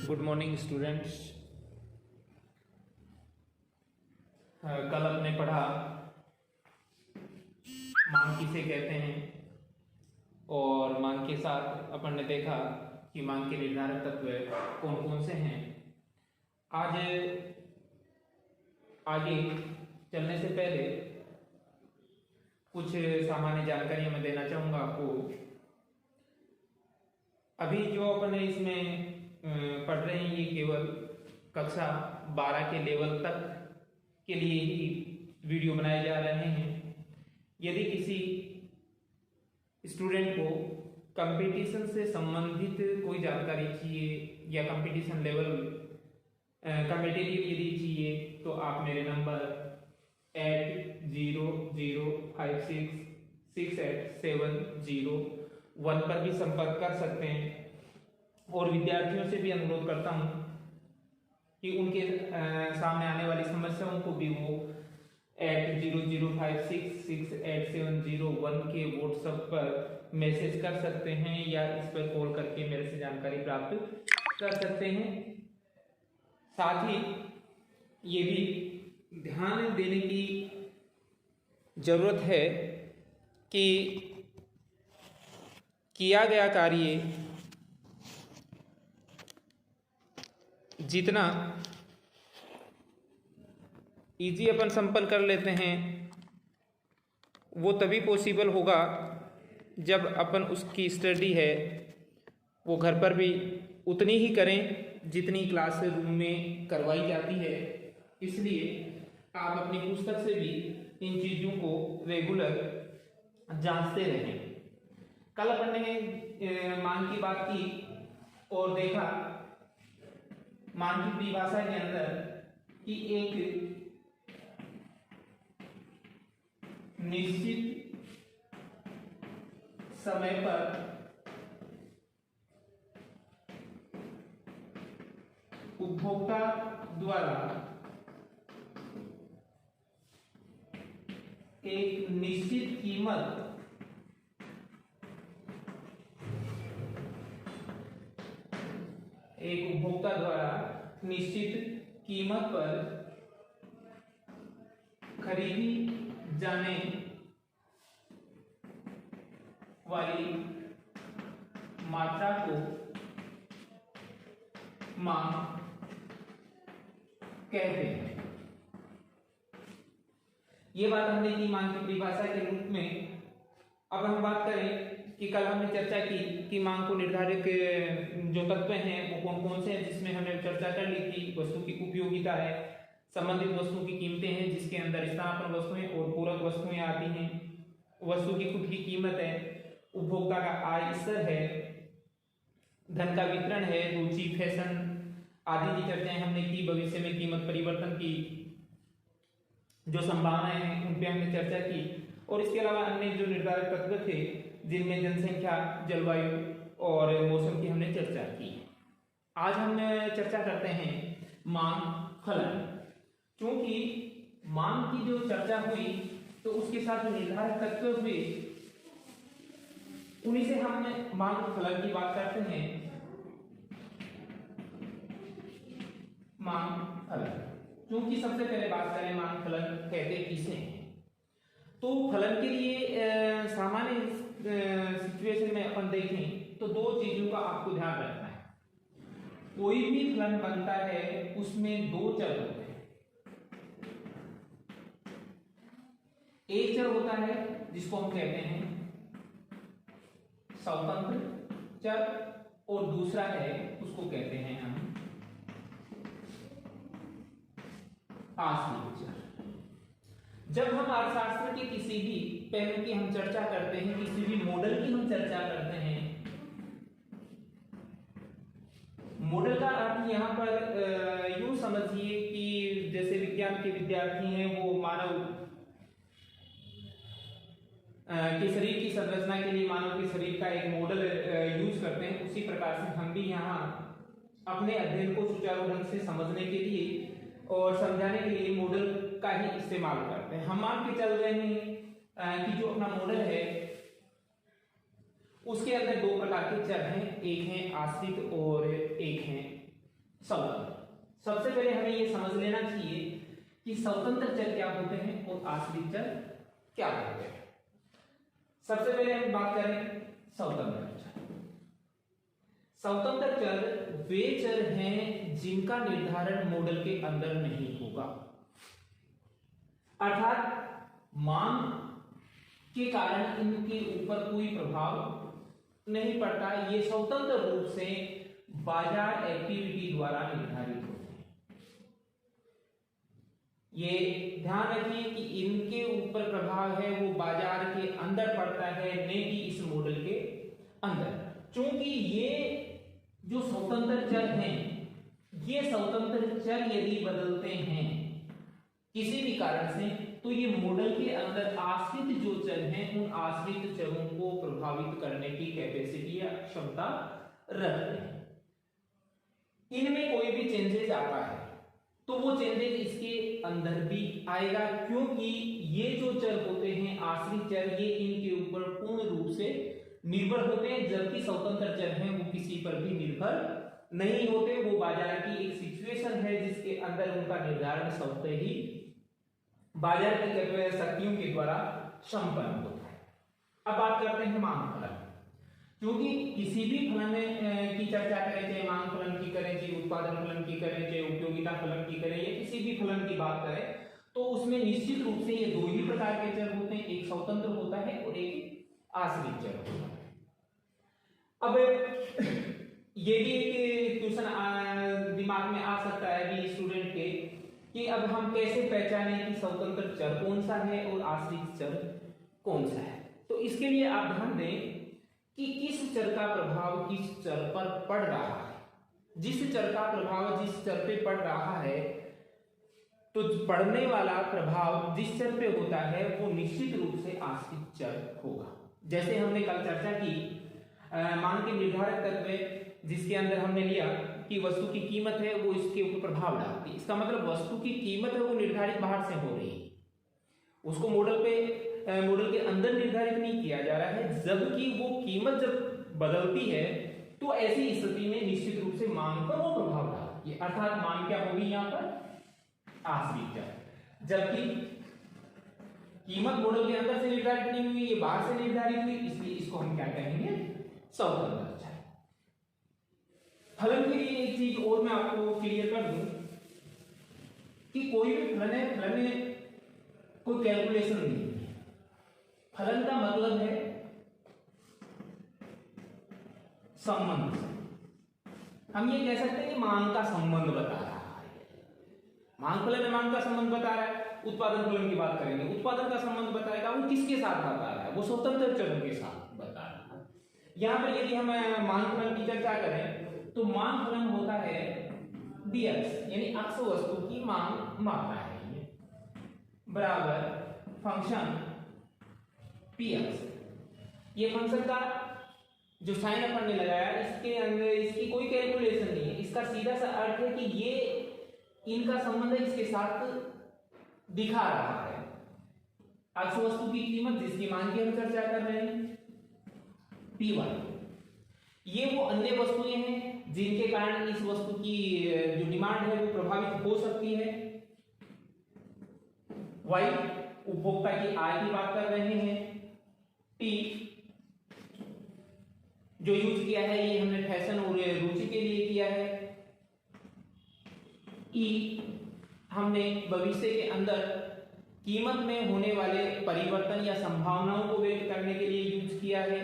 Good morning students. कल हमने पढ़ा मांग किसे कहते हैं और मांग के साथ अपन ने देखा कि मांग के निर्धारक तत्व कौन कौन से हैं। आज आगे चलने से पहले कुछ सामान्य जानकारी मैं देना चाहूँगा आपको। अभी जो अपन इसमें पढ़ रहे हैं ये केवल कक्षा 12 के लेवल तक के लिए ही वीडियो बनाए जा रहे हैं। यदि किसी स्टूडेंट को कंपटीशन से संबंधित कोई जानकारी चाहिए या कंपटीशन लेवल कम्पिटिटिव यदि चाहिए तो आप मेरे नंबर 8005668701 पर भी संपर्क कर सकते हैं। और विद्यार्थियों से भी अनुरोध करता हूं कि उनके सामने आने वाली समस्याओं को भी वो 8005668701 के व्हाट्सएप पर मैसेज कर सकते हैं या इस पर कॉल करके मेरे से जानकारी प्राप्त कर सकते हैं। साथ ही ये भी ध्यान देने की जरूरत है कि किया गया कार्य जितना इजी अपन संपन्न कर लेते हैं वो तभी पॉसिबल होगा जब अपन उसकी स्टडी है वो घर पर भी उतनी ही करें जितनी क्लासरूम में करवाई जाती है। इसलिए आप अपनी पुस्तक से भी इन चीज़ों को रेगुलर जांचते रहें। कल अपन ने मान की बात की और देखा मान की परिभाषा के अंदर कि एक निश्चित समय पर उपभोक्ता द्वारा एक निश्चित कीमत पर खरीदी जाने वाली मात्रा को मांग कहते हैं। ये बात हमने की मांग की परिभाषा के रूप में। अब हम बात करें कि कल हमने चर्चा की कि मांग को निर्धारक जो तत्व हैं वो कौन कौन से हैं, जिसमें हमने चर्चा कर ली थी। वस्तु की उपयोगिता है, संबंधित वस्तुओं की कीमतें हैं जिसके अंदर स्थानापन्न वस्तुएं और पूरक वस्तुएं आती हैं, वस्तु की खुद की कीमत है, उपभोक्ता का आय स्तर है, धन का वितरण है, रुचि, फैशन आदि की चर्चाएं हमने की। भविष्य में कीमत परिवर्तन की जो संभावनाएं हैं उन पे हमने चर्चा की। और इसके अलावा अन्य जो निर्धारक तत्व थे जिनमें जनसंख्या, जलवायु और मौसम की हमने चर्चा की। आज हम चर्चा करते हैं मांग फलन। क्योंकि मांग की जो चर्चा हुई तो उसके साथ जो निर्धारक तत्व हुए उन्हीं से हम मांग फलन की बात करते हैं। मांग फलन, क्योंकि सबसे पहले बात करें मांग फलन कहते किसे हैं, तो फलन के लिए सामान्य सिचुएशन में अपन देखें तो दो चीजों का आपको ध्यान रखना है। कोई भी फलन बनता है उसमें दो चर होते हैं। एक चर होता है जिसको हम कहते हैं स्वतंत्र चर और दूसरा है उसको कहते हैं हम आश्रित चर। जब हम अर्थशास्त्र के किसी भी पहलू की हम चर्चा करते हैं, किसी भी मॉडल की हम चर्चा करते हैं, मॉडल का अर्थ यहाँ पर यूं समझिए कि जैसे विज्ञान के विद्यार्थी हैं वो मानव के शरीर की संरचना के लिए मानव के शरीर का एक मॉडल यूज करते हैं, उसी प्रकार से हम भी यहाँ अपने अध्ययन को सुचारू ढंग से समझने के लिए और समझाने के लिए मॉडल का ही इस्तेमाल करते हैं। हम मान के चल रहे हैं कि जो अपना मॉडल है उसके अंदर दो प्रकार के चर हैं, एक है आश्रित और एक है स्वतंत्र। सबसे पहले हमें ये समझ लेना चाहिए कि स्वतंत्र चर क्या होते हैं और आश्रित चर क्या होते हैं। सबसे पहले हम बात करें स्वतंत्र चर। स्वतंत्र चर वे चर हैं जिनका निर्धारण मॉडल के अंदर नहीं होगा, अर्थात मांग के कारण इनके ऊपर कोई प्रभाव नहीं पड़ता। ये स्वतंत्र रूप से बाजार एक्टिविटी द्वारा निर्धारित होते हैं। ये ध्यान रखिए कि इनके ऊपर प्रभाव है वो बाजार के अंदर पड़ता है, न कि इस मॉडल के अंदर। चूंकि ये जो स्वतंत्र चर हैं, ये स्वतंत्र चर यदि बदलते हैं किसी भी कारण से, तो ये मॉडल के अंदर आश्रित जो चर हैं उन आश्रित चरों को प्रभावित करने की कैपेसिटी या क्षमता रखते हैं। इनमें कोई भी चेंजेस आता है तो वो चेंजेस इसके अंदर भी आएगा, क्योंकि ये जो चर होते हैं आश्रित चर, ये इनके ऊपर पूर्ण रूप से निर्भर होते हैं, जबकि स्वतंत्र चर हैं वो किसी पर भी निर्भर नहीं होते। वो बाजार की एक सिचुएशन है जिसके अंदर उनका निर्धारण स्वतः ही बाजार की शक्तियों के द्वारा संपन्न होता है। अब बात करते हैं मांग फलन। क्योंकि किसी भी फलन की चर्चा करें, चाहे मांग फलन की करें, चाहे उत्पादन फलन की करें, चाहे उपयोगिता फलन की करें, या किसी भी फलन की बात करें, तो उसमें निश्चित रूप से ये दो ही प्रकार के चर होते हैं, एक स्वतंत्र होता है और एक आश्रित चर होता है। अब ये भी एक क्वेश्चन दिमाग में आ सकता है भी स्टूडेंट के कि अब हम कैसे पहचानें कि स्वतंत्र चर कौन सा है और आश्रित चर कौन सा है। तो इसके लिए आप ध्यान दें कि किस चर का प्रभाव किस चर पर पड़ रहा है। जिस चर का प्रभाव जिस चर पे पड़ रहा है, तो पड़ने वाला प्रभाव जिस चर पे होता है वो निश्चित रूप से आश्रित चर होगा। जैसे हमने कल चर्चा की मांग के निर्धारक तत्व, जिसके अंदर हमने लिया कि वस्तु की कीमत है वो इसके ऊपर प्रभाव डालती है। इसका मतलब वस्तु की कीमत है वो निर्धारित बाहर से हो रही है, उसको मॉडल के अंदर निर्धारित नहीं किया जा रहा है। जबकि वो कीमत जब बदलती है तो ऐसी स्थिति में निश्चित रूप से मांग पर वो प्रभाव डालती है, अर्थात मांग क्या होगी यहाँ पर आश्रित चर। जबकि कीमत मॉडल के अंदर से निर्धारित नहीं हुई, ये बाहर से निर्धारित हुई, इसलिए इसको हम क्या कहेंगे स्वतंत्र चर। फलन के लिए एक चीज और मैं आपको क्लियर कर दूं कि कोई भी फलन है, फलन में कोई कैलकुलेशन नहीं है। फलन का मतलब है संबंध। हम ये कह सकते हैं कि मांग का संबंध बता रहा है, मांग फलन में मांग का संबंध बता रहा है। उत्पादन फलन की बात करेंगे, उत्पादन का संबंध बताएगा, वो किसके साथ बता रहा है, वो स्वतंत्र चरों के साथ बता रहा है। यहां पर यदि हम मांग फलन की चर्चा करें तो मांग फलन होता है dx, यानी अक्ष वस्तु की मांग मात्रा है, बराबर फंक्शन px। ये फंक्शन का जो साइन अपन ने लगाया इसके अंदर इसकी कोई कैलकुलेशन नहीं है, इसका सीधा सा अर्थ है कि ये इनका संबंध इसके साथ दिखा रहा है। अक्ष वस्तु की कीमत जिसकी मांग की हम चर्चा कर रहे हैं p1, ये वो अन्य वस्तुएं हैं जिनके कारण इस वस्तु की जो डिमांड है वो प्रभावित हो सकती है। y उपभोक्ता की आय की बात कर रहे हैं। t जो यूज किया है ये हमने फैशन और रुचि के लिए किया है। e हमने भविष्य के अंदर कीमत में होने वाले परिवर्तन या संभावनाओं को व्यक्त करने के लिए यूज किया है।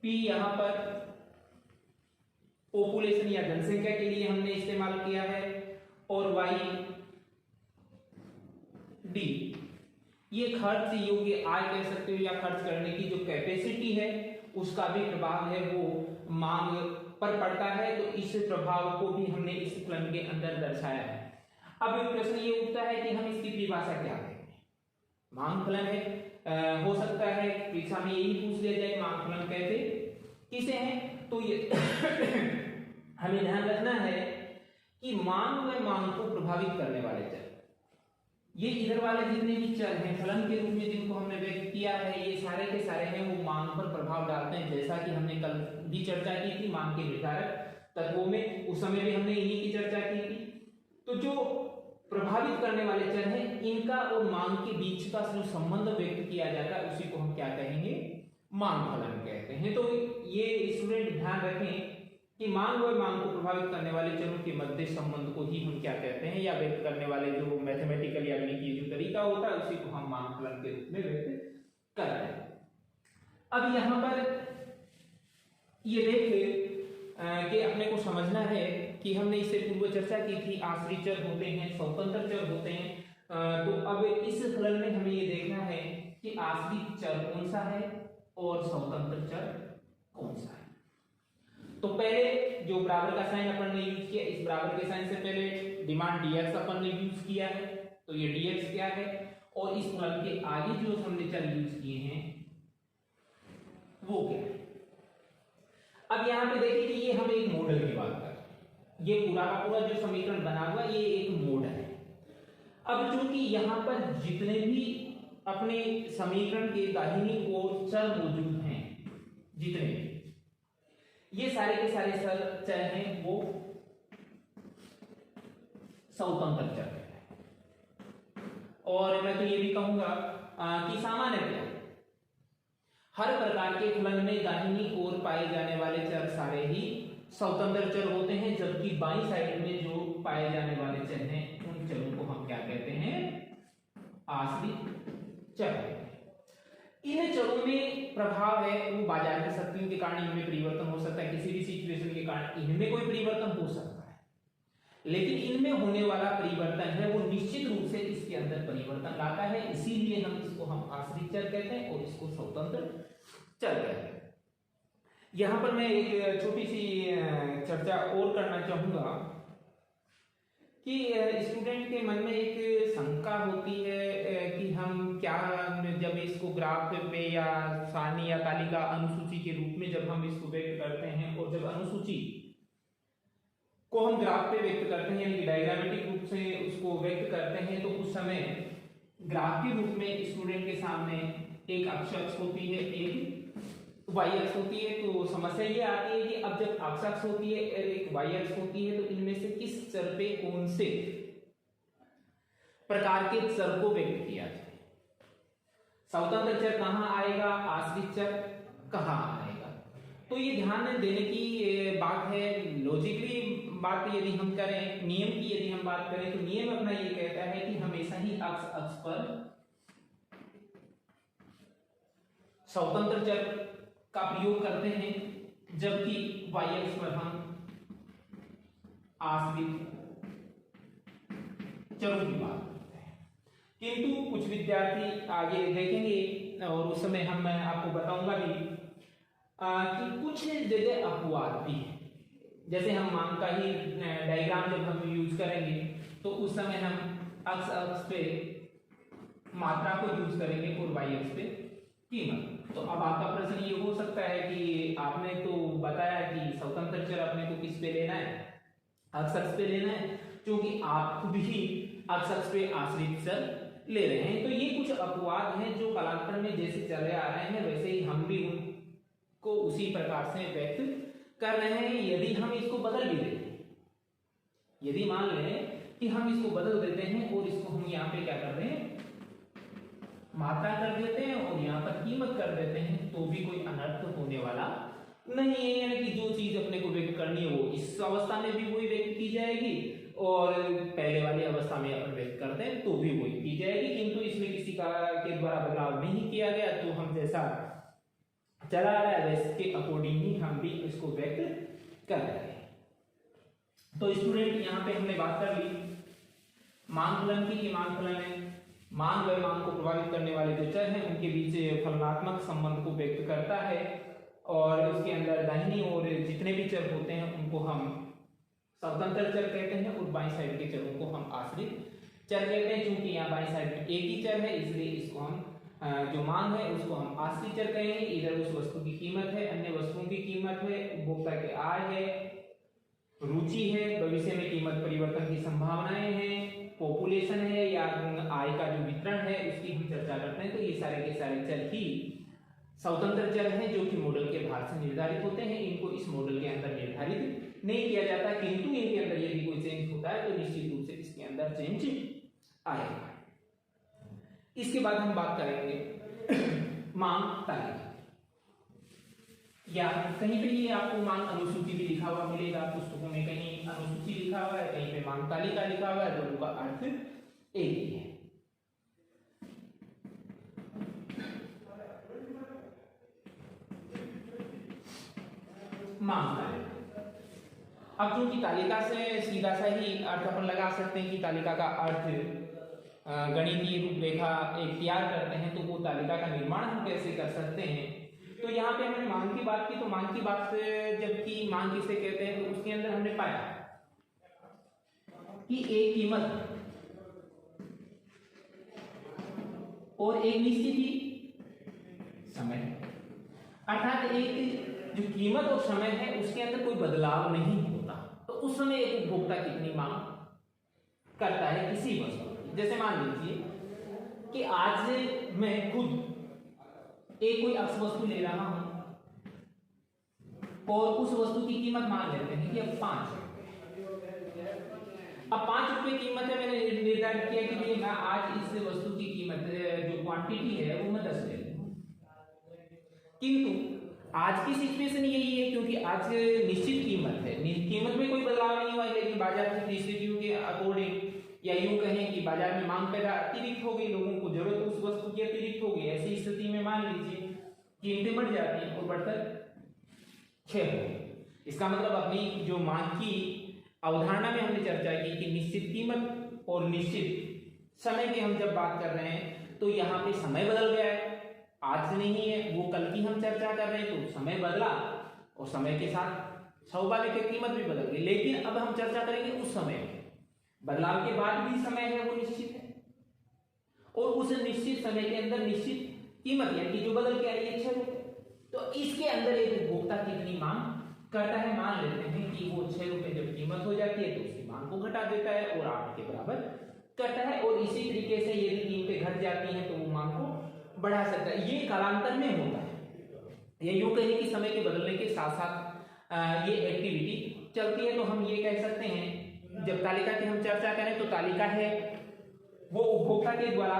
p यहां पर पॉपुलेशन या जनसंख्या के लिए हमने इस्तेमाल किया है। और y d ये खर्च योग्य आय कह सकते हो या खर्च करने की जो कैपेसिटी है उसका भी प्रभाव है वो मांग पर पड़ता है। तो इस प्रभाव को भी हमने इस फलन के अंदर दर्शाया है। अब प्रश्न ये उठता है कि हम इसकी परिभाषा क्या करेंगे। मांग फलन है, हो सकता है परीक्षा में यही पूछ लिया जाए मांग फलन कहते किसे हैं। तो ये हमें ध्यान रखना है कि मांग व मांग को प्रभावित करने वाले चर, ये इधर वाले जितने भी चर हैं फलन के रूप में जिनको हमने व्यक्त किया है, ये सारे के सारे हैं वो मांग पर प्रभाव डालते हैं। जैसा कि हमने कल भी चर्चा की थी, मांग के निर्धारक तत्वों में उस समय भी हमने इन्हीं की चर्चा की थी। तो जो प्रभावित करने वाले चर हैं, इनका और मांग के बीच का जो संबंध व्यक्त किया जाता है उसी को हम क्या कहेंगे, मांग फलन कहते हैं। तो ये स्टूडेंट ध्यान रखें कि मांग व मांग को प्रभावित करने वाले चरों के मध्य संबंध को ही हम क्या कहते हैं, या व्यक्त करने वाले जो मैथमेटिकल या गणितीय जो तरीका होता है उसी को हम मांग फलन के रूप में व्यक्त कर रहे हैं। अब यहाँ पर ये देख कि अपने को समझना है कि हमने इससे पूर्व चर्चा की थी, आश्रित चर होते हैं, स्वतंत्र चर होते हैं। तो अब इस फलन में हमें ये देखना है कि आश्रित चर कौन सा है और स्वतंत्र चर कौन सा है। तो पहले जो बराबर का साइन अपन ने यूज किया, इस बराबर के साइन से पहले डिमांड dx अपन ने यूज किया है, तो ये dx क्या है, और इस फलन के आगे जो हमने चर यूज किए हैं वो क्या है। अब यहाँ पे देखिए कि ये हम एक मॉडल की बात कर रहे हैं, ये पूरा का पूरा जो समीकरण बना हुआ ये एक मॉडल है। अब चूंकि यहाँ पर जितने भी अपने समीकरण के दाहिनी ओर चर मौजूद हैं, जितने भी ये सारे के सारे चर हैं वो स्वतंत्र चर है। और मैं तो ये भी कहूंगा कि सामान्यतः हर प्रकार के फलन में दाहिनी ओर पाए जाने वाले चर सारे ही स्वतंत्र चर होते हैं, जबकि बाईं साइड में जो पाए जाने वाले चर हैं उन चरों को हम क्या कहते हैं, आश्रित चर। इन चरों में प्रभाव है वो बाजार की शक्तियों के कारण इनमें परिवर्तन हो सकता है, किसी भी सिचुएशन के कारण इनमें कोई परिवर्तन हो सकता है, लेकिन इनमें होने वाला परिवर्तन है वो निश्चित रूप से इसके अंदर परिवर्तन लाता है, इसीलिए इसको हम आश्रित चर कहते हैं और इसको स्वतंत्र चर कहते हैं। यहां पर मैं एक छोटी सी चर्चा और करना चाहूंगा कि स्टूडेंट के मन में एक शंका होती है कि हम क्या, जब इसको ग्राफ पे या सारणी या तालिका अनुसूची के रूप में जब हम इसको व्यक्त करते हैं और जब अनुसूची को हम ग्राफ पे व्यक्त करते हैं यानी डायग्रामेटिक रूप से उसको व्यक्त करते हैं, तो उस समय ग्राफ के रूप में स्टूडेंट के सामने एक अक्ष होती है, एक वाई अक्ष होती है। तो समस्या ये आती है कि अब जब अक्ष होती है और एक वाई अक्ष होती है तो इनमें से किस चर पे कौन से प्रकार के चर को व्यक्त किया जाए, स्वतंत्र चर कहाँ आएगा, आश्रित चर कहाँ आएगा। तो ये ध्यान देने की बात है। लॉजिकली बात यदि हम करें, नियम की यदि हम बात करें, तो नियम अपना ये कहता है कि हमेशा ही अक्ष पर स्वतंत्र चर का प्रयोग करते हैं, जबकि वाई अक्ष पर हम आश्रित चरों की बात करते हैं। किंतु कुछ विद्यार्थी आगे देखेंगे और उस समय हम मैं आपको बताऊंगा भी कि कुछ जगह अपवाद भी है। जैसे हम मांग का ही डायग्राम जब हम यूज करेंगे तो उस समय हम अक्ष पे मात्रा को यूज करेंगे और वाई अक्ष पे कीमत। तो अब आपका प्रश्न ये हो सकता है कि आपने तो बताया कि स्वतंत्र चर अपने को किस पे लेना है, अक्ष पे लेना है, क्योंकि आप खुद ही अक्ष पे आश्रित चर ले रहे हैं। तो ये कुछ अपवाद हैं जो कालांतर में जैसे चले आ रहे हैं वैसे ही हम भी उनको उसी प्रकार से व्यक्त कर रहे हैं। यदि हम इसको बदल भी देते हैं, यदि मान लें कि हम इसको बदल देते हैं और इसको हम यहाँ पे क्या कर रहे हैं, मात्रा कर देते हैं और यहाँ पर कीमत कर देते हैं, तो भी कोई अनर्थ होने वाला नहीं है। यानी कि जो चीज अपने को व्यक्त करनी है वो इस अवस्था में भी वही व्यक्त की जाएगी और पहले वाली अवस्था में अपन व्यक्त करते हैं तो भी वही की जाएगी, किंतु इसमें किसी का के द्वारा बदलाव नहीं किया गया। तो हम जैसा चला आ रहा है वैसे के अकॉर्डिंग ही हम भी इसको व्यक्त कर रहे हैं। तो स्टूडेंट यहाँ पे हमने बात कर ली मांग फलन की, कि मांग फलन है मांग व मांग को प्रभावित करने वाले जो चर हैं उनके बीच फलनात्मक संबंध को व्यक्त करता है और उसके अंदर दाहिनी ओर जितने भी चर होते हैं उनको हम स्वतंत्र चर कहते हैं और बाईं साइड के चरों को हम आश्रित चर कहते हैं। क्योंकि यहाँ बाईं साइड में एक ही चर है इसलिए इसको हम जो मांग है उसको हम आश्रित चर कहेंगे। इधर उस वस्तु की कीमत है, अन्य वस्तुओं की कीमत है, उपभोक्ता के आय है, रुचि है, भविष्य में कीमत परिवर्तन की संभावनाएं हैं, पॉपुलेशन है या आय का जो वितरण है उसकी हम चर्चा करते हैं। तो ये सारे के सारे चर ही स्वतंत्र चर हैं जो कि मॉडल के भार से निर्धारित होते हैं। इनको इस मॉडल के अंदर निर्धारित नहीं किया जाता, किंतु इनके अंदर यदि कोई चेंज होता है तो निश्चित रूप से इसके अंदर चेंज आएगा। इसके बाद हम बात करेंगे मांग तालिका, या कहीं पे ये आपको मांग अनुसूची भी लिखा हुआ मिलेगा, पुस्तकों में कहीं अनुसूची लिखा हुआ है, कहीं पे मांग तालिका लिखा हुआ है, दोनों का अर्थ एक ही है। मांग तालिका, अब चूंकि तालिका से सीधा सा ही अर्थ अपन लगा सकते हैं कि तालिका का अर्थ गणितीय रूपरेखा एक तैयार करते हैं, तो वो तालिका का निर्माण हम कैसे कर सकते हैं। तो यहाँ पे हमने मांग की बात की, तो मांग की बात जबकि मांग किसे कहते हैं, तो उसके अंदर हमने पाया कि एक कीमत और एक निश्चित ही समय, अर्थात एक जो कीमत और समय है उसके अंदर कोई बदलाव नहीं होता। तो उस समय एक उपभोक्ता कितनी मांग करता है किसी वस्तु। जैसे मान लीजिए कि आज मैं खुद एक कोई वस्तु ले रहा हूं और उस वस्तु की कीमत मान लेते हैं कि अब 5 रुपए। अब 5 रुपए कीमत है, मैंने निर्धारित किया कि भाई मैं आज इस वस्तु की कीमत जो क्वांटिटी है वो मैं 10 ले लूं। किंतु आज की सिचुएशन यही है, क्योंकि आज निश्चित कीमत है, कीमत में कोई बदलाव नहीं हुआ, लेकिन बाजार की परिस्थितियों के अकॉर्डिंग, या यूं कहें कि बाजार में मांग पैदा अतिरिक्त हो गई, लोगों को जरूरत उस वस्तु की अतिरिक्त हो गई, ऐसी स्थिति में मान लीजिए कीमतें बढ़ जाती हैं और बढ़कर 6 हो गई। इसका मतलब अपनी जो मांग की अवधारणा में हमने चर्चा की कि निश्चित कीमत और निश्चित समय की हम जब बात कर रहे हैं तो यहाँ पे समय बदल गया है, आज नहीं है, वो कल की हम चर्चा कर रहे हैं, तो समय बदला और समय के साथ स्वाभाविक कीमत भी बदल गई। लेकिन अब हम चर्चा करेंगे उस समय में, बदलाव के बाद भी समय है वो निश्चित है, और उस निश्चित समय के अंदर निश्चित कीमत यानी जो बदल के आई है 6 रुपए। तो इसके अंदर एक उपभोक्ता कितनी मांग करता है, मान लेते हैं कि वो 6 रुपए जब कीमत हो जाती है तो उसकी मांग को घटा देता है और 8 के बराबर करता है, और इसी तरीके से यदि कीमतें घट जाती हैं तो वो मांग को बढ़ा सकता है। ये कालांतर में होता है, या यूं कहें कि समय के बदलने के साथ साथ ये एक्टिविटी चलती है। तो हम ये कह सकते हैं, जब तालिका की हम चर्चा करें तो तालिका है वो उपभोक्ता के द्वारा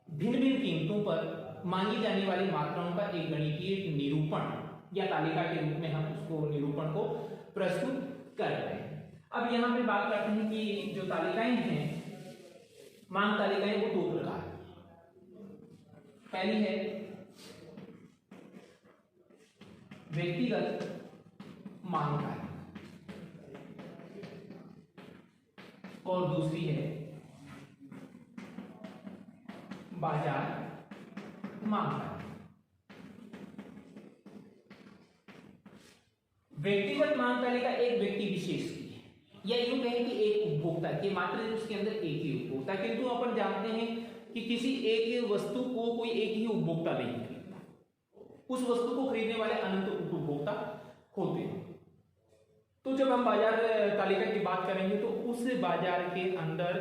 भिन्न भिन्न कीमतों पर मांगी जाने वाली मात्राओं का एक गणितीय निरूपण, या तालिका के रूप में हम उसको निरूपण को प्रस्तुत कर रहे हैं। अब यहाँ पे बात करते हैं कि जो तालिकाएं हैं, मांग तालिकाएं, वो 2 प्रकार हैं। पहली है व्यक्तिगत मांग तालिका और दूसरी है बाजार मांग तालिका। व्यक्तिगत मांग तालिका एक व्यक्ति विशेष की है, या यूं कहें कि एक उपभोक्ता की, मात्र उसके अंदर एक ही उपभोक्ता, किंतु अपन जानते हैं कि किसी एक वस्तु को कोई एक ही उपभोक्ता नहीं खरीदता, उस वस्तु को खरीदने वाले अनंत उपभोक्ता होते हैं। तो जब हम बाजार तालिका की बात करेंगे तो उस बाजार के अंदर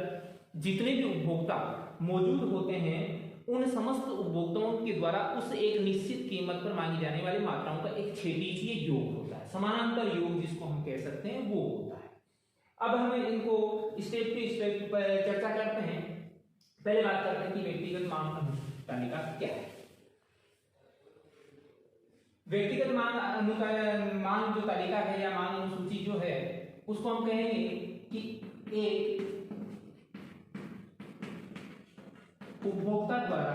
जितने भी उपभोक्ता मौजूद होते हैं, उन समस्त उपभोक्ताओं के द्वारा उस एक निश्चित कीमत पर मांगी जाने वाली मात्राओं का एक क्षैतिजीय योग होता है, समानांतर योग जिसको हम कह सकते हैं, वो होता है। अब हम इनको स्टेप टू स्टेप चर्चा करते हैं। पहले बात करते हैं कि व्यक्तिगत मांग तालिका क्या है। व्यक्तिगत मांग जो तालिका है या मांग अनुसूची जो है, उसको हम कहेंगे कि एक उपभोक्ता द्वारा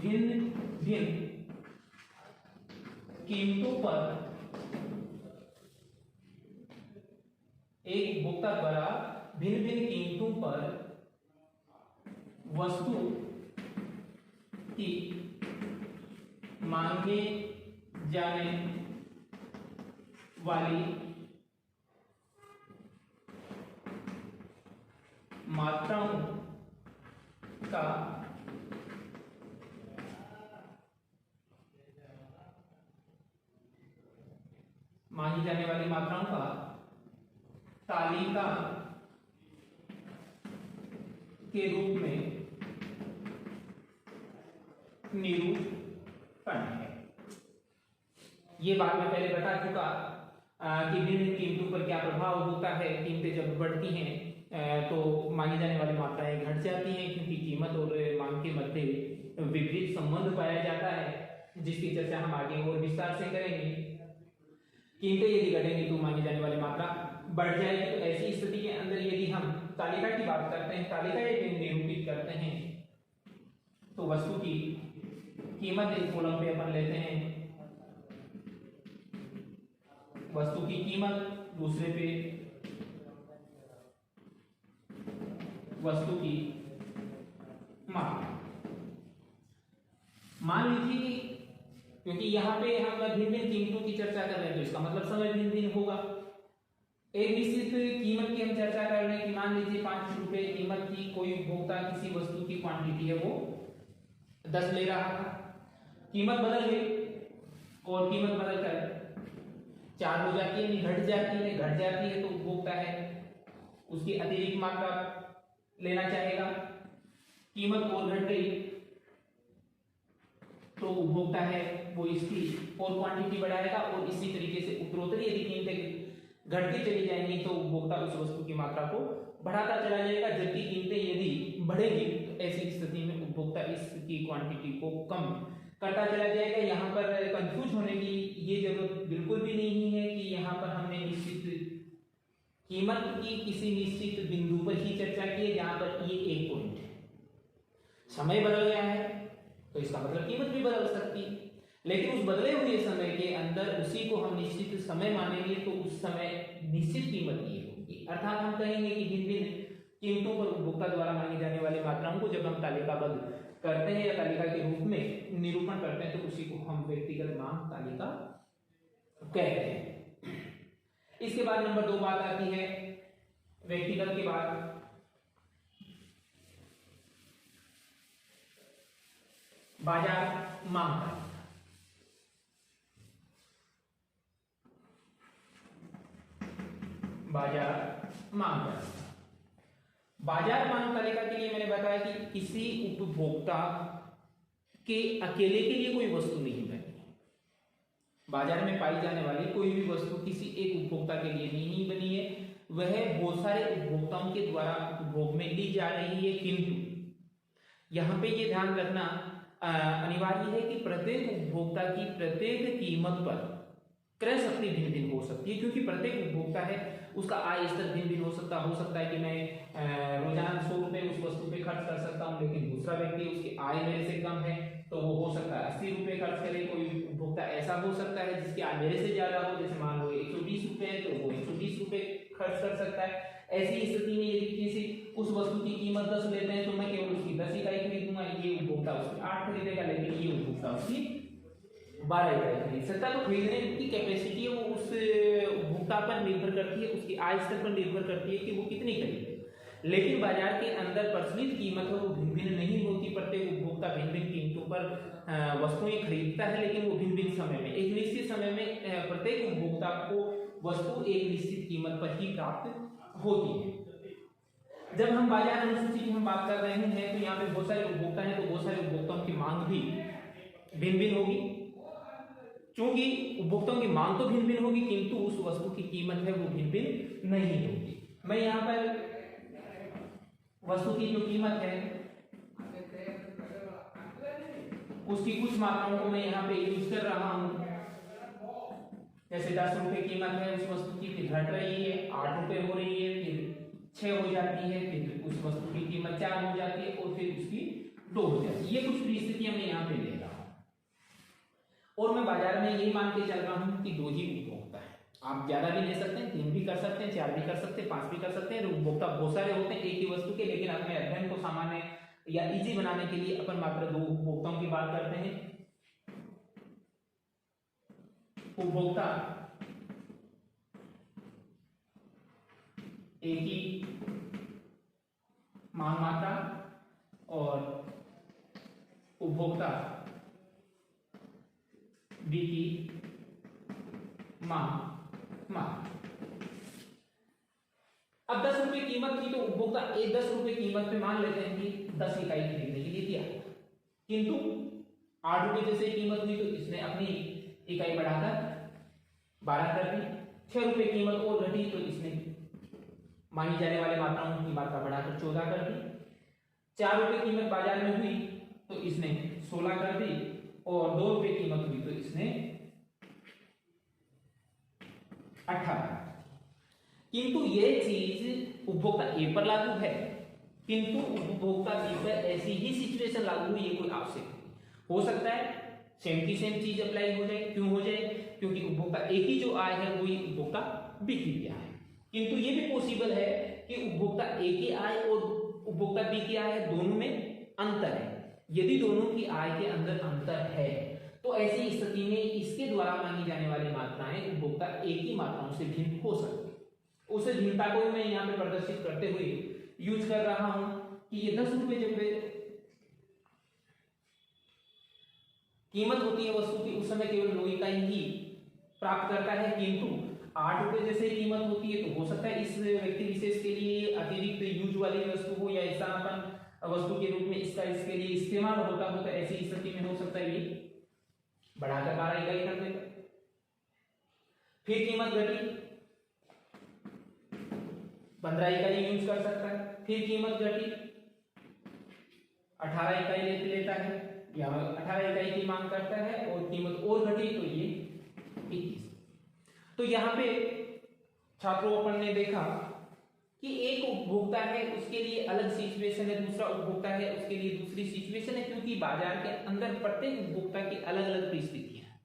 भिन्न भिन्न कीमतों पर, एक उपभोक्ता द्वारा भिन्न भिन्न कीमतों पर वस्तु की मांगे जाने वाली मात्राओं का मांगी जाने वाली मात्राओं का तालिका के रूप में निरूपण है। ये बात मैं पहले बता चुका कि भिन्न कीमतों पर क्या प्रभाव होता है। कीमतें जब बढ़ती हैं तो मांगी जाने वाली मात्राएं घट जाती हैं, क्योंकि कीमत और मांग के मध्य विपरीत संबंध पाया जाता है, जिसकी चर्चा हम आगे और विस्तार से करेंगे। कीमतें यदि घटेंगी तो मांगी जाने वाली मात्रा बढ़ जाएगी। तो ऐसी स्थिति के अंदर यदि हम तालिका की बात करते हैं, तालिका यदि निरूपित करते हैं, तो वस्तु की कीमत एक कॉलम पे अपन लेते हैं, वस्तु की कीमत, दूसरे पे वस्तु की मात्रा। मान लीजिए क्योंकि यहाँ पे हम भिन्न भिन्न कीमतों की चर्चा कर रहे हैं, तो इसका मतलब समय भिन्न भिन्न होगा। एक निश्चित कीमत की हम चर्चा कर रहे हैं कि मान लीजिए 5 रुपए कीमत की कोई उपभोक्ता किसी वस्तु की क्वांटिटी है वो 10 ले रहा था, कीमत बदल गई और कीमत बदल कर 4 हो जाती है, घट जाती है। घट जाती है तो उपभोक्ता है उसकी अतिरिक्त मात्रा लेना चाहेगा। कीमत और घट गई तो उपभोक्ता है वो इसकी और क्वांटिटी बढ़ाएगा, और इसी तरीके से उत्तरोत्तर यदि कीमतें घटती चली जाएंगी तो उपभोक्ता उस वस्तु की मात्रा को बढ़ाता चला जाएगा। जबकि कीमतें यदि बढ़ेगी तो ऐसी स्थिति में उपभोक्ता इसकी क्वांटिटी को कम करता चला जाएगा। यहाँ पर कंफ्यूज होने की ये जरूरत बिल्कुल भी नहीं है कि यहाँ पर हमने निश्चित कीमत की किसी निश्चित बिंदु पर ही चर्चा की है, जहाँ पर ये एक पॉइंट है। समय बदल गया है तो इसका मतलब कीमत भी बदल सकती है, लेकिन उस बदले हुए समय के अंदर उसी को हम निश्चित समय मानेंगे तो उस समय निश्चित कीमत ये होगी। अर्थात हम कहेंगे कि भिन्न भिन्न कीमतों पर उपभोक्ता द्वारा मांगी जाने वाली मात्राओं को जब हम तालिकाबद्ध करते हैं या तालिका के रूप में निरूपण करते हैं तो उसी को हम व्यक्तिगत मांग तालिका कहते हैं। इसके बाद नंबर 2 बात आती है व्यक्तिगत के बाद बाजार मांग तालिका। बाजार मांग तालिका, बाजार मांग तालिका के लिए मैंने बताया कि किसी उपभोक्ता के अकेले के लिए कोई वस्तु नहीं बनी है। बाजार में पाई जाने वाली कोई भी वस्तु किसी एक उपभोक्ता के लिए नहीं बनी है, वह बहुत सारे उपभोक्ताओं के द्वारा उपभोग में ली जा रही है। किंतु यहाँ पे ये ध्यान रखना अनिवार्य है कि प्रत्येक उपभोक्ता की प्रत्येक कीमत पर क्रय शक्ति भिन्न भिन्न हो सकती है, क्योंकि प्रत्येक उपभोक्ता है उसका आय स्तर भिन्न भिन्न हो सकता है कि मैं रोजाना 100 रुपए उस वस्तु पे खर्च कर सकता हूँ, लेकिन दूसरा व्यक्ति उसकी आय मेरे से कम है तो वो हो सकता है 80 रुपए खर्च करे। कोई उपभोक्ता ऐसा हो सकता है जिसकी आय मेरे से ज्यादा हो, जैसे मान लो 120 रुपए है तो वो 120 रुपए खर्च कर सकता है। ऐसी स्थिति में यदि किसी उस वस्तु की कीमत 10 लेते हैं तो मैं केवल उसकी 10 इकाई खरीदूंगा, ये उपभोक्ता उसकी 8 खरीदेगा, लेकिन ये उपभोक्ता उसकी 12 इकाई खरीद सकता है। तो खरीदने की कैपेसिटी है वो उस उपभोक्ता पर निर्भर करती है, उसकी आय स्तर पर निर्भर करती है कि वो कितनी खरीदे। लेकिन बाजार के अंदर प्रचलित कीमत है वो भिन्न भिन्न नहीं होती। प्रत्येक उपभोक्ता भिन्न भिन्न कीमतों पर वस्तुएं खरीदता है, लेकिन वो भिन्न भिन्न समय में एक निश्चित समय में प्रत्येक उपभोक्ता को वस्तु एक निश्चित कीमत पर ही प्राप्त होती है। जब हम बाजार अनुसूची की हम बात कर रहे हैं तो यहाँ पे बहुत सारे उपभोक्ता हैं, तो बहुत सारे उपभोक्ताओं की मांग भी भिन्न भिन्न होगी। चूंकि उपभोक्ताओं की मांग तो भिन्न भिन्न होगी, किंतु उस वस्तु की कीमत है वो भिन्न भिन्न नहीं होगी। मैं यहाँ पर वस्तु की जो कीमत है उसकी कुछ मात्राओं को मैं यहाँ पे यूज कर रहा हूँ। जैसे 10 रुपए कीमत है उस वस्तु की, फिर घट रही है 8 रुपए हो रही है, फिर 6 हो जाती है, फिर उस वस्तु की कीमत 4 हो जाती है और फिर उसकी 2 हो जाती है। ये कुछ परिस्थितियां मैं यहाँ पे ले रहा हूँ और मैं बाजार में यही मान के चल रहा हूँ कि 2 ही उपभोक्ता है। आप ज्यादा भी ले सकते हैं, 3 भी कर सकते हैं, 4 भी कर सकते हैं, 5 भी कर सकते हैं। उपभोक्ता बहुत सारे होते हैं एक ही वस्तु के, लेकिन अपने अध्ययन को सामान्य या इजी बनाने के लिए अपन मात्र 2 उपभोक्ताओं की बात करते हैं। उपभोक्ता एक ही मांग मात्रा और उपभोक्ता बी की मांग मात्रा। अब 10 रुपए कीमत की तो उपभोक्ता 10 रुपए कीमत पे मान लेते हैं कि 10 इकाई खरीदने के लिए दिया, किंतु 8 रुपए जैसे कीमत हुई तो इसने अपनी इकाई बढ़ाकर 12 कर दी। 6 रुपए कीमत और घटी तो इसने मानी जाने वाली मात्राओं की मात्रा बढ़ाकर 14 कर दी। 4 रुपए कीमत बाजार में हुई तो इसने 16 कर दी, और 2 रुपए कीमत हुई तो इसने 18। किंतु ये चीज उपभोक्ता ए पर लागू है, किंतु उपभोक्ता बी पर ऐसी ही सिचुएशन लागू हुई, ये कोई आवश्यक हो सकता है सेम की सेम चीज अप्लाई हो जाए। क्यों हो जाए? क्योंकि उपभोक्ता ए की जो आय है वही उपभोक्ता बी की भी आय है। किंतु ये भी पॉसिबल है कि उपभोक्ता ए की आय और उपभोक्ता बी की आय दोनों में अंतर है। यदि दोनों की आय के अंदर अंतर है तो ऐसी स्थिति में इसके द्वारा मांगी जाने वाली मात्राएं उपभोक्ता ए की मात्राओं से भिन्न हो सकती है। उस भिन्नता को मैं यहाँ पे प्रदर्शित करते हुए यूज कर रहा हूं कि ये 10 रुपए जब कीमत होती है वस्तु की, उस समय केवल 9 इकाई ही प्राप्त करता है, किंतु 8 रुपए जैसे कीमत होती है तो हो सकता है इस व्यक्ति विशेष के लिए अतिरिक्त यूज वाली वस्तु हो या स्थानापन्न वस्तु के रूप में इसका इसके लिए इस्तेमाल होता हो, तो ऐसी स्थिति में हो सकता है ये बढ़ाकर 12 इकाई कर देगा। फिर कीमत घटी, 15 इकाई यूज कर सकता है। फिर कीमत घटी, 18 इकाई लेता है या 18 इकाई की मांग करता है, और कीमत और घटी तो ये 21। तो यहाँ पे छात्रों अपन ने देखा कि एक उपभोक्ता है उसके लिए अलग सिचुएशन है, दूसरा उपभोक्ता है उसके लिए दूसरी सिचुएशन है, क्योंकि बाजार के अंदर प्रत्येक उपभोक्ता की अलग अलग परिस्थितियां हैं,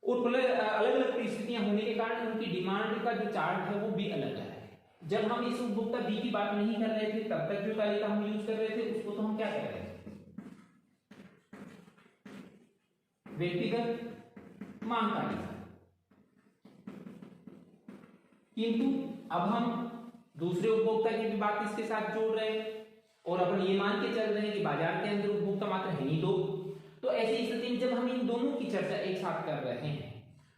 और अलग अलग परिस्थितियां होने के कारण उनकी डिमांड का जो चार्ट है वो भी अलग अलग है। जब हम इस उपभोक्ता बी की बात नहीं कर रहे थे तब तक जो तालिका हम यूज कर रहे थे उसको तो हम क्या कह रहे थे, व्यक्तिगत मांग तालिका। किंतु अब हम दूसरे उपभोक्ता की भी बात इसके साथ जोड़ रहे हैं, और अपन ये मान के चल रहे हैं कि बाजार के अंदर उपभोक्ता मात्रा है ही 2। तो ऐसी स्थिति में जब हम इन दोनों की चर्चा एक साथ कर रहे हैं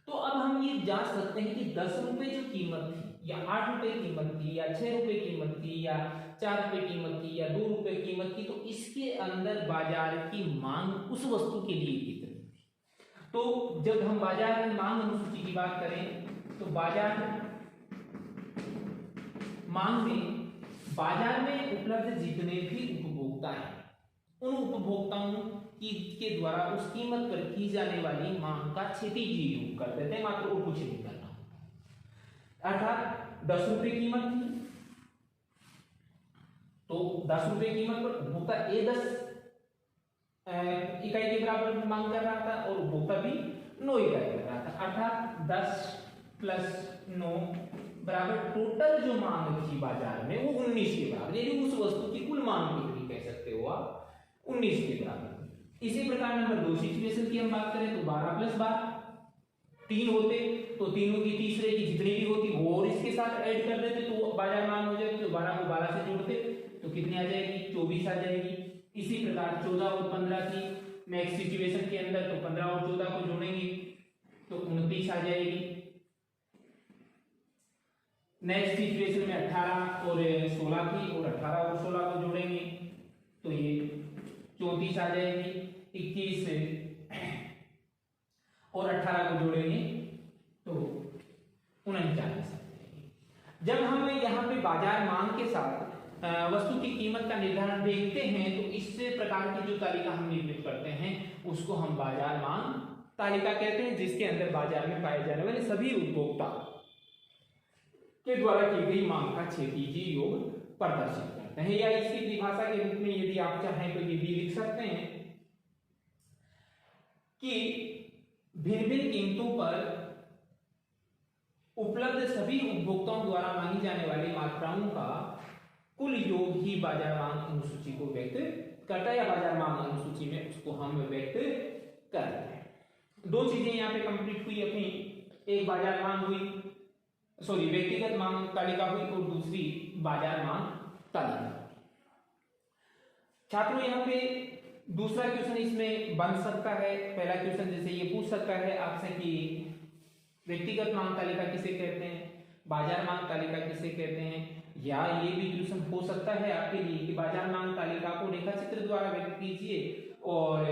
तो अब हम ये जांच सकते हैं कि 10 रुपए जो कीमत थी, या 8 रुपए कीमत थी, या 6 रुपए कीमत थी, या 4 रुपए कीमत थी, या 2 रुपए कीमत थी, तो इसके अंदर बाजार की मांग उस वस्तु के लिए कितनी थी। तो जब हम बाजार में मांग अनुसूची की बात करें तो बाजार मांग में बाजार में उपलब्ध जितने भी उपभोक्ता हैं उन उपभोक्ताओं के द्वारा उस कीमत पर की जाने वाली मांग का क्षितिज योग कर देते हैं, मात्र और कुछ नहीं करना होता। अर्थात 10 रुपए कीमत थी तो 10 रुपए कीमत पर उपभोक्ता ए 10 इकाई के बराबर मांग कर रहा था और उपभोक्ता भी 9 इकाई कर रहा था, अर्थात 10 + 9 बराबर टोटल जो मांग थी बाजार में वो 19 के बराबर, यानी उस वस्तु की कुल मांग कितनी कह सकते हो आप, 19 के बराबर। इसी प्रकार नंबर 2 सिचुएशन की हम बात करें तो 12 + 12 3 होते तो तीनों की तीसरे की जितनी भी होती वो और इसके साथ ऐड कर देते तो बाजार मांग हो जाए, तो 12 को 12 से जोड़ते तो कितनी आ जाएगी, 24 आ जाएगी। इसी प्रकार 14 और 15 की नेक्स्ट सिचुएशन के अंदर तो 15 और 14 को जोड़ेंगे तो 29 आ जाएगी। नेक्स्ट सिचुएशन में 18 और 16 की, और 18 और 16 को जोड़ेंगे तो ये 34 आ जाएगी। 21 और 18 को जोड़ेंगे तो 39 आ जाएगी। जब हम यहाँ पे बाजार मांग के साथ वस्तु की कीमत का निर्धारण देखते हैं तो इस प्रकार की जो तालिका हम निर्मित करते हैं उसको हम बाजार मांग तालिका कहते हैं, जिसके अंदर बाजार में पाए जाने वाले सभी उपभोक्ता के द्वारा की गई मांग का क्षितिज योग प्रदर्शित करते हैं। या इसकी परिभाषा के रूप में यदि आप चाहें तो ये भी लिख सकते हैं कि भिन्न भिन्न कीमतों पर उपलब्ध सभी उपभोक्ताओं द्वारा मांगी जाने वाली मात्राओं का कुल योग ही बाजार मांग अनुसूची को व्यक्त करता है, या बाजार मांग अनुसूची में उसको हम व्यक्त करते हैं। 2 चीजें यहाँ पे कंप्लीट हुई अपनी, एक बाजार मांग हुई, सॉरी व्यक्तिगत मांग तालिका हुई, और दूसरी बाजार मांग तालिका। छात्रों यहाँ पे दूसरा क्वेश्चन इसमें बन सकता है। पहला क्वेश्चन जैसे ये पूछ सकता है आपसे कि व्यक्तिगत मांग तालिका किसे कहते हैं, बाजार मांग तालिका किसे कहते हैं, या ये भी क्वेश्चन हो सकता है आपके लिए कि बाजार मांग तालिका को रेखाचित्र द्वारा व्यक्त कीजिए और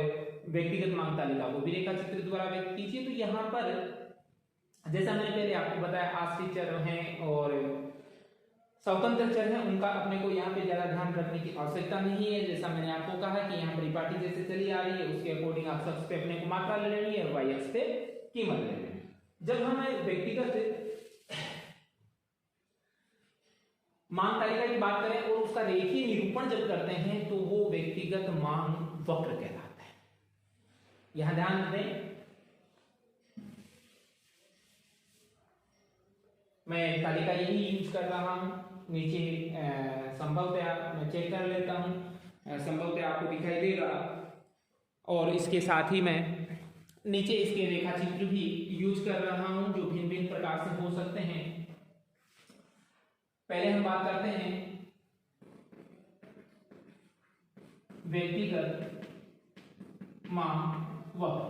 व्यक्तिगत मांग तालिका को भी रेखाचित्र द्वारा व्यक्त कीजिए। तो यहाँ पर जैसा मैंने पहले आपको बताया, आश्रित चर हैं और स्वतंत्र चर हैं, उनका अपने को यहाँ पे ज्यादा ध्यान रखने की आवश्यकता नहीं है। जैसा मैंने आपको कहा कि यहाँ परिपाटी जैसे चली आ रही है उसके अकॉर्डिंग आप सबसे पे अपने को मात्रा ले लेनी है और वाई अक्ष पे कीमत ले लेनी है। जब हम व्यक्तिगत मांग तालिका की बात करें और उसका रेखीय निरूपण जब करते हैं तो वो व्यक्तिगत मांग वक्र कहलाता है। यहां ध्यान दें, मैं तालिका यही यूज कर रहा हूं, नीचे संभवतः मैं चेक कर लेता हूं, संभवतः आपको दिखाई देगा। और इसके साथ ही मैं नीचे इसके रेखा चित्र भी यूज कर रहा हूं जो भिन्न भिन्न प्रकार से हो सकते हैं। पहले हम बात करते हैं व्यक्तिगत मांग वक्र।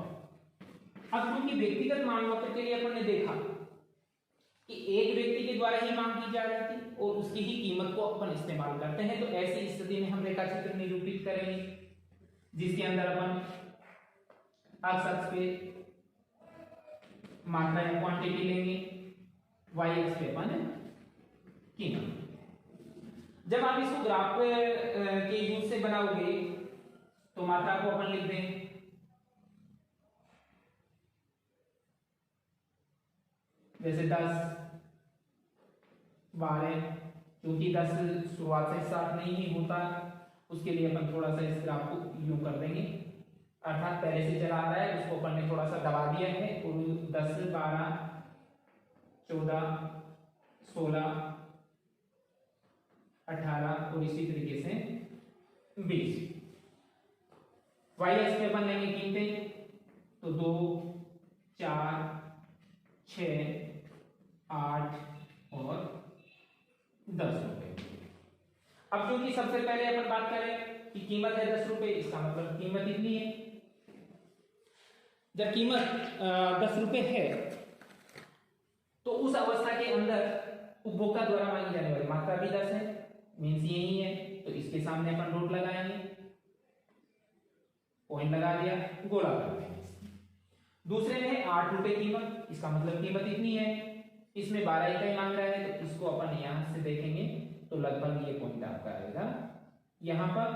अब क्योंकि व्यक्तिगत मांग वक्र के लिए अपन ने देखा कि एक व्यक्ति के द्वारा ही मांग की जा रही थी और उसकी ही कीमत को अपन इस्तेमाल करते हैं, तो ऐसी स्थिति में हम रेखा चित्र निरूपित करेंगे जिसके अंदर अपन एक्स अक्ष पे मात्रा या क्वांटिटी लेंगे, वाई अक्ष पे अपन कीमत। जब आप इसको ग्राफ के यूज से बनाओगे तो मात्रा को अपन लिख देंगे जैसे 10, 12, क्योंकि 10 शुरुआत से स्टार्ट नहीं ही होता, उसके लिए अपन थोड़ा सा इस ग्राफ को यूं कर देंगे, अर्थात पहले से चला आ रहा है उसको अपन ने थोड़ा सा दबा दिया है और 10, 12, 14, 16, 18 और इसी तरीके से 20। वाई अक्ष पे अपन लेंगे कीमतें, तो 2, 4, 6, 8 और 10 रुपए। अब क्योंकि सबसे पहले अपन बात करें कि कीमत है 10 रुपए, इसका मतलब कीमत इतनी है। जब कीमत 10 रुपए है तो उस अवस्था के अंदर उपभोक्ता द्वारा मांगी जाने वाली मात्रा भी 10 है, मीन्स यही है, तो इसके सामने अपन डॉट लगाएंगे, पॉइंट लगा दिया, गोला कर देंगे। दूसरे में 8 रुपए कीमत, इसका मतलब कीमत इतनी है, इसमें 12 इकाई मांग रहा है, तो इसको अपन यहां से देखेंगे तो लगभग ये पॉइंट आपका आएगा यहां पर।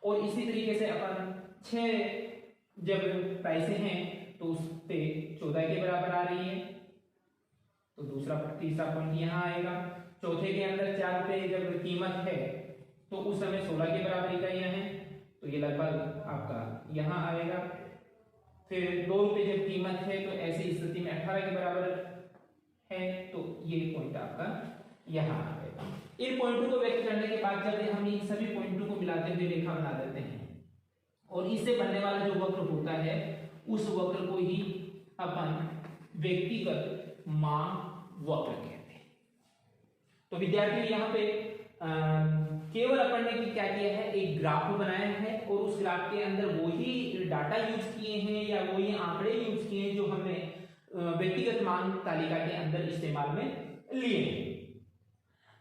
और इसी तरीके से अपन 6 जब पैसे हैं तो उस पे 14 के बराबर आ रही है, तो तीसरा पॉइंट यहां आएगा। चौथे के अंदर 4 रुपए जब कीमत है तो उस समय 16 के बराबर इकाइयां हैं, तो ये लगभग आपका यहां आएगा। फिर 2 रुपए जब कीमत है तो ऐसी स्थिति में 18 के बराबर है, तो ये पॉइंट आपका यहां आएगा। इन पॉइंटों को व्यक्त करने के बाद जब हम इन सभी पॉइंटों को मिलाते हुए रेखा बना देते हैं और इससे बनने वाला जो वक्र होता है उस वक्र को ही अपन व्यक्तिगत मांग वक्र कहते हैं। तो विद्यार्थी यहाँ पे केवल अपन ने क्या किया है, एक ग्राफ बनाया है और उस ग्राफ के अंदर वही डाटा यूज किए हैं या वही आंकड़े यूज किए हैं जो हमने व्यक्तिगत मांग तालिका के अंदर इस्तेमाल में लिए हैं।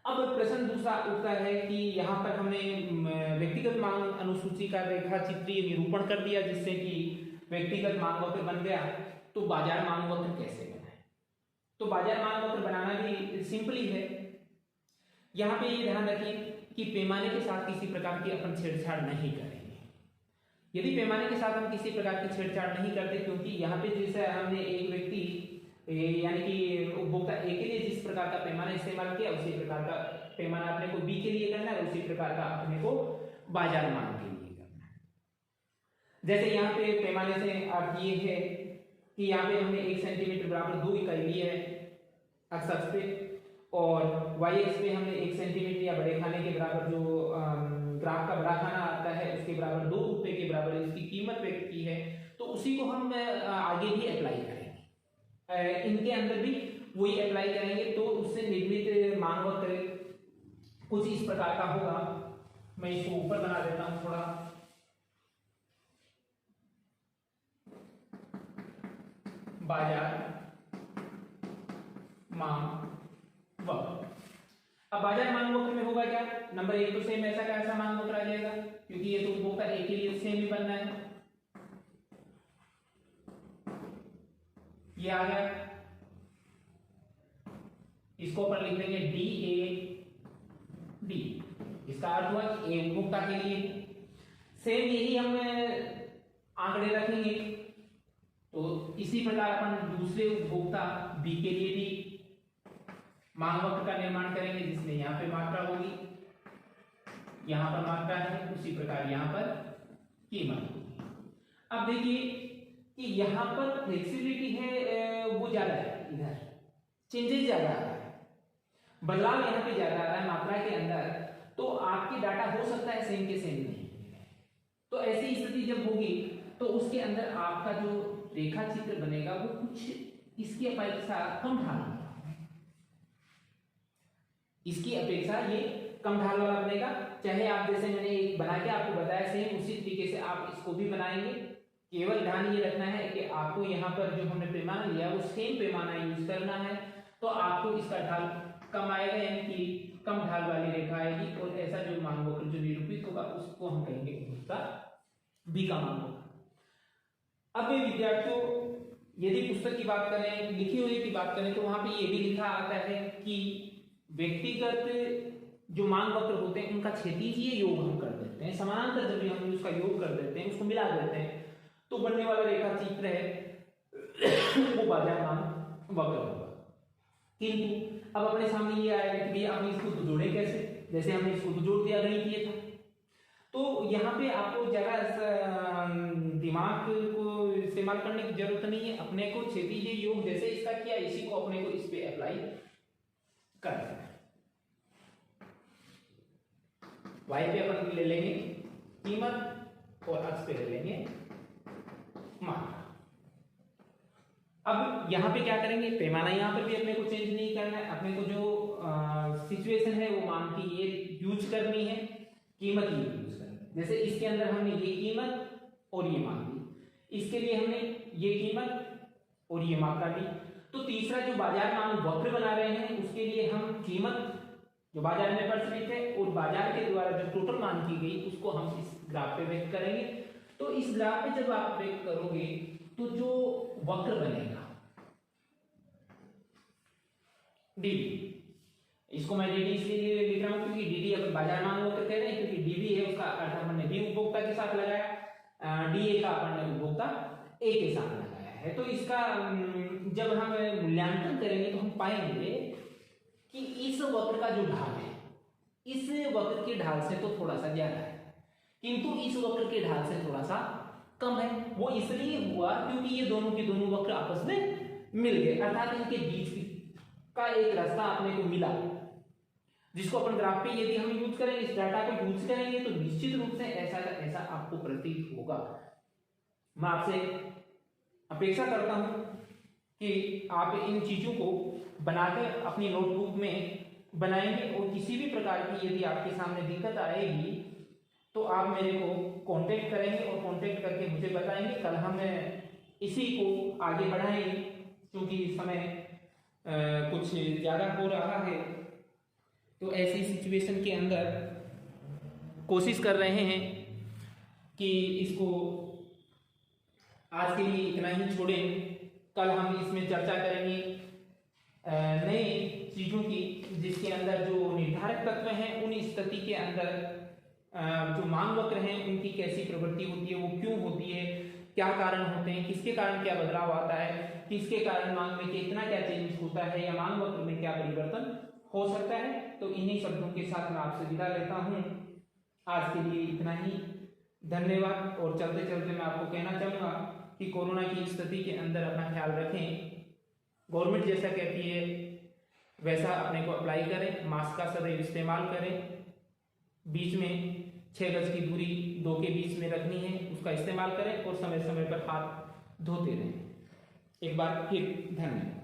अब प्रश्न दूसरा उठता है कि यहाँ पर हमने व्यक्तिगत मांग अनुसूची का रेखा चित्रीय निरूपण कर दिया जिससे कि व्यक्तिगत मांग वक्र बन गया, तो बाजार मांग वक्र कैसे बनाए? तो बाजार मांग वक्र बनाना भी सिंपल ही है। यहाँ पे ये ध्यान रखिए कि पैमाने के साथ किसी प्रकार की अपन छेड़छाड़ नहीं करेंगे। यदि पैमाने के साथ हम किसी प्रकार की छेड़छाड़ नहीं करते, क्योंकि यहाँ पे जैसे हमने एक व्यक्ति यानी कि उपभोक्ता ए के लिए जिस प्रकार का पैमाना इस्तेमाल किया उसी प्रकार का पैमाना अपने को बी के लिए करना है, उसी प्रकार का अपने को बाजार मांग के लिए करना है। जैसे यहाँ पे पैमाने से अर्थ ये है कि यहाँ पे हमने 1 सेंटीमीटर बराबर 2 इकाई ली है एक्स अक्ष पे, और वाई अक्ष पे हमने 1 सेंटीमीटर या बड़े खाने के बराबर जो ग्राफ का बड़ा खाना आता है उसके बराबर 2 रुपए के बराबर इसकी कीमत व्यक्त की है, तो उसी को हम आगे भी अप्लाई करेंगे, इनके अंदर भी वही अप्लाई करेंगे। तो उससे निर्मित मांग वक्र कुछ इस प्रकार का होगा। मैं इसको ऊपर बना देता हूं थोड़ा, बाजार मांग वक्र। अब बाजार मांग वक्र में होगा क्या, नंबर 1 तो सेम ऐसा का ऐसा मांग वक्र आ जाएगा, क्योंकि ये तो उपभोक्ता एक के लिए सेम ही बनना है, ये आ गया। इसको अपन लिख लेंगे डी ए डी। इसका अर्थ हुआ कि ए उपभोक्ता के लिए। सेम यही हम आंकड़े रखेंगे, तो इसी प्रकार अपन दूसरे उपभोक्ता बी के लिए भी मांग वक्र का निर्माण करेंगे, जिसमें यहाँ पे मात्रा होगी, यहाँ पर मात्रा है, उसी प्रकार यहाँ पर कीमत होगी। अब देखिए कि यहाँ पर फ्लेक्सिबिलिटी है वो ज्यादा है, इधर चेंजेस ज्यादा आ रहा है, बदलाव यहाँ पे ज्यादा आ रहा है मात्रा के अंदर, तो आपकी डाटा हो सकता है सेम के सेम नहीं। तो ऐसी स्थिति जब होगी तो उसके अंदर आपका जो रेखा चित्र बनेगा वो कुछ इसकी अपेक्षा कम ढाल वाला, इसकी अपेक्षा ये कम ढाल वाला बनेगा। चाहे आप जैसे मैंने एक बना के आपको बताया सेम उसी तरीके से आप इसको भी बनाएंगे। केवल ध्यान ये रखना है कि आपको यहाँ पर जो हमने पैमाना लिया वो सेम पैमाना यूज करना है, तो आपको इसका ढाल कम आएगा, यानी कि कम ढाल वाली रेखा आएगी, और ऐसा जो मांग वक्र जो निरूपित होगा उसको हम कहेंगे उपभोक्ता बी का मांग वक्र। अब विद्यार्थियों यदि पुस्तक की बात करें, लिखी हुई की बात करें, तो वहां पे ये भी लिखा आता है कि व्यक्तिगत जो मांग वक्र होते हैं उनका क्षैतिजीय योग हम कर देते हैं, समानांतर जब भी हम उसका योग कर देते हैं, उसको मिला देते हैं, तो बनने वाला रेखा चित्र है वो बाजार मांग वक्र होगा। किंतु अब अपने सामने ये आएगा कि भैया हम इसको जोड़े कैसे, जैसे हमने इसको जोड़ दिया गणित ये था, तो यहाँ पे आपको ज्यादा दिमाग को इस्तेमाल करने की जरूरत नहीं है, अपने को क्षैतिज योग जैसे इसका किया इसी को अपने को इस पे अप्लाई कर देना है। y पे अपन ले लेंगे कीमत और x पे ले लेंगे मात्रा। अब यहाँ पे क्या करेंगे, पैमाना यहाँ पर भी अपने को चेंज नहीं करना है, अपने को जो सिचुएशन है वो मान की ये यूज करनी है, कीमत ये यूज करनी है। जैसे इसके अंदर हमने ये कीमत और ये मान ली, इसके लिए हमने ये कीमत और ये मात्रा ली। तो तीसरा जो बाजार मांग वक्र बना रहे हैं उसके लिए हम कीमत जो बाजार में प्रचलित है और बाजार के द्वारा जो टोटल मांग की गई उसको हम इस ग्राफ पे व्यक्त करेंगे। तो इस ग्राफ पे जब आप व्यक्त करोगे तो जो वक्र बनेगा डीडी, इसको मैं डीडी इसलिए लिख रहा हूं क्योंकि डीडी अपन बाजार मांग वक्र कह रहे हैं, क्योंकि डीबी है उसका अर्थ हमने बी उपभोक्ता के साथ लगाया, डीए का अपन ने उपभोक्ता ए के साथ लगाया है। तो इसका जब हम मूल्यांकन करेंगे तो हम पाएंगे कि इस वक्र का जो ढाल है इस वक्र के ढाल से तो थोड़ा सा ज्यादा है, किंतु इस वक्र के ढाल से थोड़ा सा कम है। वो इसलिए हुआ क्योंकि ये दोनों के दोनों वक्र आपस में मिल गए, अर्थात इनके बीच का एक रास्ता अपने को मिला, जिसको अपन ग्राफ पे यदि हम यूज करेंगे, इस डाटा को यूज करेंगे तो निश्चित रूप से ऐसा ऐसा आपको प्रतीत होगा। मैं आपसे अपेक्षा करता हूं कि आप इन चीजों को बनाकर अपनी नोटबुक में बनाएंगे, और किसी भी प्रकार की यदि आपके सामने दिक्कत आएगी तो आप मेरे को कांटेक्ट करेंगे और कांटेक्ट करके मुझे बताएंगे। कल हम इसी को आगे बढ़ाएंगे, क्योंकि समय कुछ ज़्यादा हो रहा है, तो ऐसी सिचुएशन के अंदर कोशिश कर रहे हैं कि इसको आज के लिए इतना ही छोड़ें। कल हम इसमें चर्चा करेंगे नई चीज़ों की, जिसके अंदर जो निर्धारक तत्व हैं उन स्थिति के अंदर जो मांग वक्र हैं उनकी कैसी प्रवृत्ति होती है, वो क्यों होती है, क्या कारण होते हैं, किसके कारण क्या बदलाव आता है, किसके कारण मांग में कितना क्या चेंज होता है, या मांग वक्र में क्या परिवर्तन हो सकता है। तो इन्हीं शब्दों के साथ मैं आपसे विदा लेता हूं। आज के लिए इतना ही, धन्यवाद। और चलते चलते मैं आपको कहना चाहूँगा कि कोरोना की स्थिति के अंदर अपना ख्याल रखें, गवर्नमेंट जैसा कहती है वैसा अपने को अप्लाई करें, मास्क का सदैव इस्तेमाल करें, बीच में 6 गज की दूरी 2 के बीच में रखनी है उसका इस्तेमाल करें, और समय समय पर हाथ धोते रहें। एक बार फिर धन्यवाद।